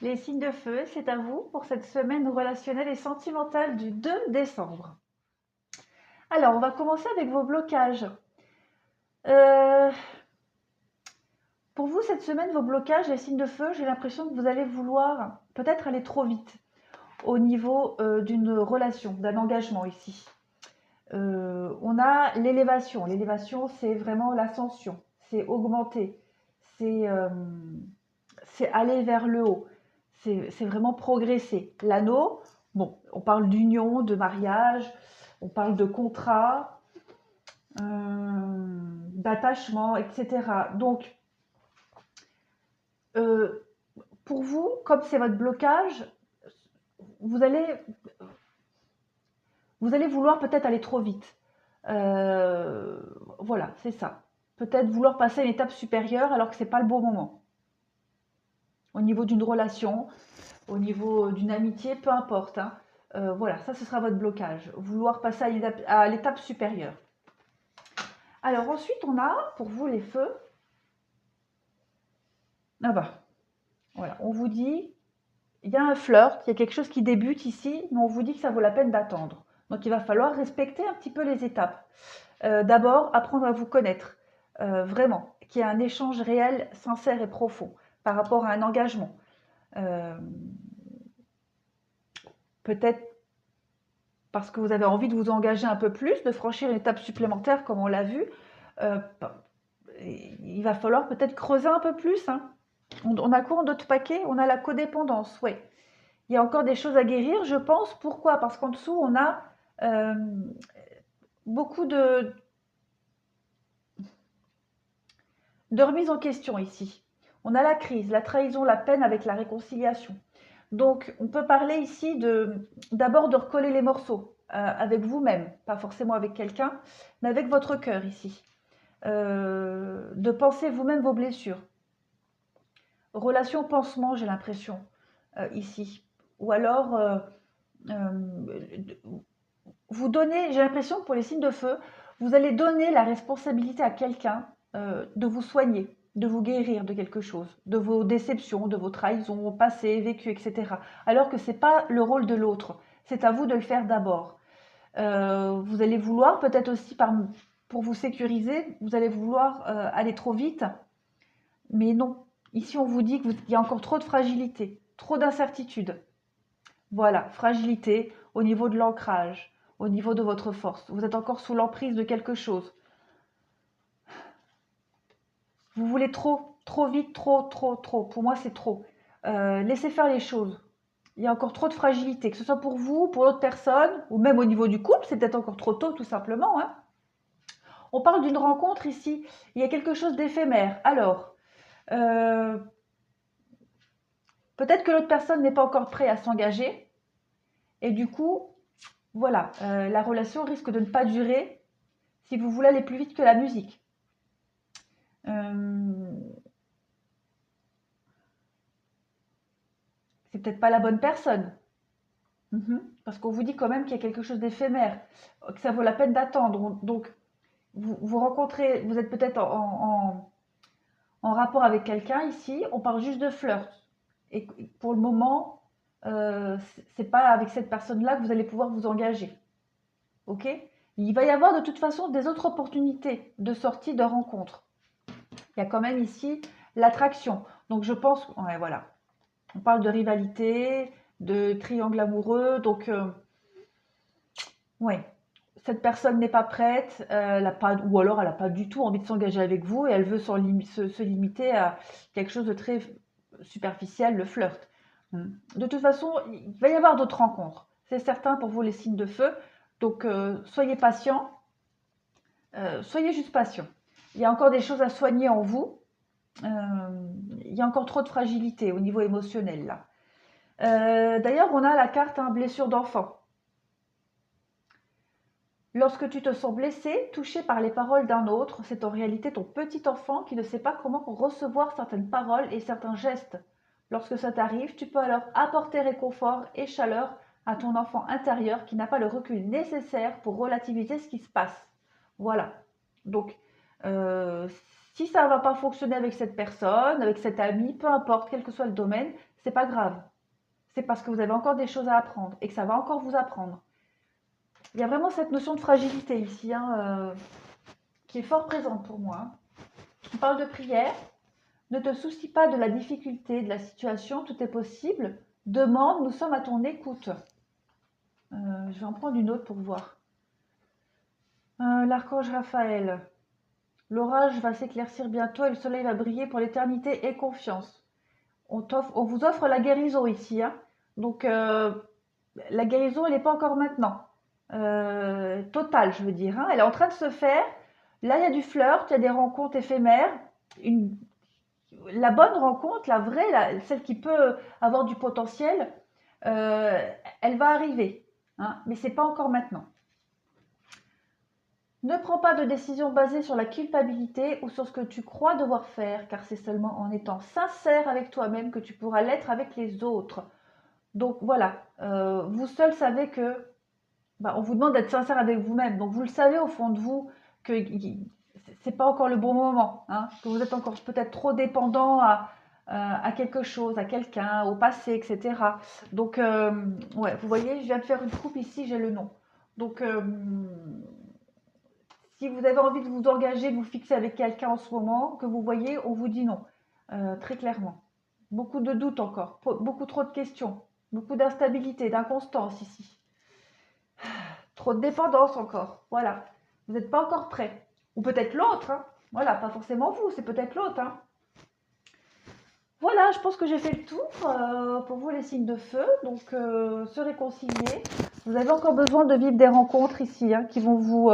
Les signes de feu, c'est à vous pour cette semaine relationnelle et sentimentale du 2 décembre. Alors, on va commencer avec vos blocages. Euh, pour vous, cette semaine, vos blocages, les signes de feu, j'ai l'impression que vous allez vouloir peut-être aller trop vite au niveau d'une relation, d'un engagement ici. On a l'élévation. L'élévation, c'est vraiment l'ascension, c'est augmenter, c'est c'est aller vers le haut, c'est vraiment progresser. L'anneau, bon, on parle d'union, de mariage, on parle de contrat, d'attachement, etc. Donc, euh, pour vous, comme c'est votre blocage, vous allez, vous allez vouloir peut-être aller trop vite. Euh, voilà, c'est ça. Peut-être vouloir passer à une étape supérieure alors que c'est pas le bon moment. Au niveau d'une relation, au niveau d'une amitié, peu importe, hein. Voilà, ça ce sera votre blocage. Vouloir passer à l'étape supérieure. Alors ensuite, on a pour vous les feux. Ah bah, voilà, on vous dit, il y a un flirt, il y a quelque chose qui débute ici, mais on vous dit que ça vaut la peine d'attendre. Donc il va falloir respecter un petit peu les étapes. D'abord, apprendre à vous connaître, vraiment, qu'il y ait un échange réel, sincère et profond par rapport à un engagement. Euh, Peut-être parce que vous avez envie de vous engager un peu plus, de franchir une étape supplémentaire comme on l'a vu, euh, il va falloir peut-être creuser un peu plus, hein. On a quoi en d'autres paquets? On a la codépendance, oui. Il y a encore des choses à guérir, je pense. Pourquoi? Parce qu'en dessous, on a euh, beaucoup de remise en question ici. On a la crise, la trahison, la peine avec la réconciliation. Donc, on peut parler ici d'abord de recoller les morceaux avec vous-même, pas forcément avec quelqu'un, mais avec votre cœur ici. De penser vous-même vos blessures. Relation pansement, j'ai l'impression, ici. Ou alors, vous donnez, j'ai l'impression que pour les signes de feu, vous allez donner la responsabilité à quelqu'un de vous soigner, de vous guérir de quelque chose, de vos déceptions, de vos trahisons passées, vécues, etc. Alors que ce n'est pas le rôle de l'autre. C'est à vous de le faire d'abord. Vous allez vouloir, peut-être aussi pour vous sécuriser, vous allez vouloir aller trop vite, mais non. Ici, on vous dit qu'il y a encore trop de fragilité, trop d'incertitude. Voilà, fragilité au niveau de l'ancrage, au niveau de votre force. Vous êtes encore sous l'emprise de quelque chose. Vous voulez trop, trop vite, trop, trop, trop. Pour moi, c'est trop. Laissez faire les choses. Il y a encore trop de fragilité, que ce soit pour vous, pour l'autre personne, ou même au niveau du couple, c'est peut-être encore trop tôt, tout simplement, hein. On parle d'une rencontre ici. Il y a quelque chose d'éphémère. Alors, euh, peut-être que l'autre personne n'est pas encore prête à s'engager, et du coup, voilà, la relation risque de ne pas durer si vous voulez aller plus vite que la musique. Euh, c'est peut-être pas la bonne personne. Parce qu'on vous dit quand même qu'il y a quelque chose d'éphémère, que ça vaut la peine d'attendre. Donc, vous rencontrez, vous êtes peut-être en rapport avec quelqu'un ici, on parle juste de flirt. Et pour le moment, c'est pas avec cette personne-là que vous allez pouvoir vous engager. Ok? Il va y avoir de toute façon des autres opportunités de sortie, de rencontre. Il y a quand même ici l'attraction. Donc je pense, ouais, voilà, on parle de rivalité, de triangle amoureux, donc ouais, cette personne n'est pas prête, elle a pas, ou alors elle n'a pas du tout envie de s'engager avec vous et elle veut se limiter à quelque chose de très superficiel, le flirt. De toute façon, il va y avoir d'autres rencontres. C'est certain pour vous les signes de feu. Donc soyez patient, soyez juste patient. Il y a encore des choses à soigner en vous. Il y a encore trop de fragilité au niveau émotionnel là. D'ailleurs, on a la carte blessure d'enfant. Lorsque tu te sens blessé, touché par les paroles d'un autre, c'est en réalité ton petit enfant qui ne sait pas comment recevoir certaines paroles et certains gestes. Lorsque ça t'arrive, tu peux alors apporter réconfort et chaleur à ton enfant intérieur qui n'a pas le recul nécessaire pour relativiser ce qui se passe. Voilà. Donc, euh, si ça ne va pas fonctionner avec cette personne, avec cet ami, peu importe, quel que soit le domaine, c'est pas grave. C'est parce que vous avez encore des choses à apprendre et que ça va encore vous apprendre. Il y a vraiment cette notion de fragilité ici, hein, qui est fort présente pour moi. On parle de prière. Ne te soucie pas de la difficulté, de la situation, tout est possible. Demande, nous sommes à ton écoute. Je vais en prendre une autre pour voir. L'archange Raphaël. L'orage va s'éclaircir bientôt et le soleil va briller pour l'éternité et confiance. On vous offre la guérison ici, hein. Donc, la guérison, elle n'est pas encore maintenant. Totale, je veux dire, hein. Elle est en train de se faire. Là, il y a du flirt, il y a des rencontres éphémères. La bonne rencontre, la vraie, celle qui peut avoir du potentiel, elle va arriver, hein, mais ce n'est pas encore maintenant. Ne prends pas de décision basée sur la culpabilité ou sur ce que tu crois devoir faire, car c'est seulement en étant sincère avec toi-même que tu pourras l'être avec les autres. Donc voilà, vous seul savez que, on vous demande d'être sincère avec vous-même, donc vous le savez au fond de vous que c'est pas encore le bon moment, hein, que vous êtes encore peut-être trop dépendant à quelque chose, à quelqu'un, au passé, etc. Donc, ouais, vous voyez, je viens de faire une coupe ici, j'ai le nom. Donc, si vous avez envie de vous engager, de vous fixer avec quelqu'un en ce moment, que vous voyez, on vous dit non, très clairement. Beaucoup de doutes encore, beaucoup trop de questions, beaucoup d'instabilité, d'inconstance ici. Trop de dépendance encore, voilà. Vous n'êtes pas encore prêt. Ou peut-être l'autre, hein. Voilà, pas forcément vous, c'est peut-être l'autre, hein. Voilà, je pense que j'ai fait le tour pour vous les signes de feu. Donc, se réconcilier. Vous avez encore besoin de vivre des rencontres ici, hein, qui vont vous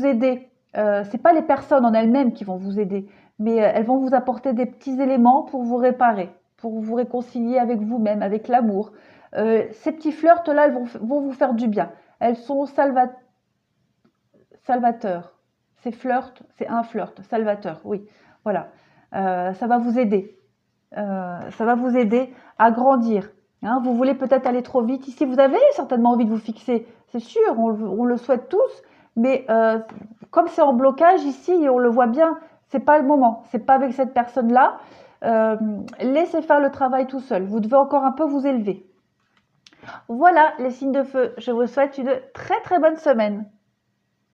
aider. C'est pas les personnes en elles-mêmes qui vont vous aider, mais elles vont vous apporter des petits éléments pour vous réparer, pour vous réconcilier avec vous-même, avec l'amour. Ces petits flirts-là, elles vont vous faire du bien. Elles sont salvateurs. Ces flirts, c'est un flirt, salvateur, oui. Voilà. Ça va vous aider. Ça va vous aider à grandir. Hein, vous voulez peut-être aller trop vite. Ici, vous avez certainement envie de vous fixer. C'est sûr, on le souhaite tous. Mais comme c'est en blocage ici, et on le voit bien, c'est pas le moment. C'est pas avec cette personne-là. Laissez faire le travail tout seul. Vous devez encore un peu vous élever. Voilà les signes de feu. Je vous souhaite une très très bonne semaine.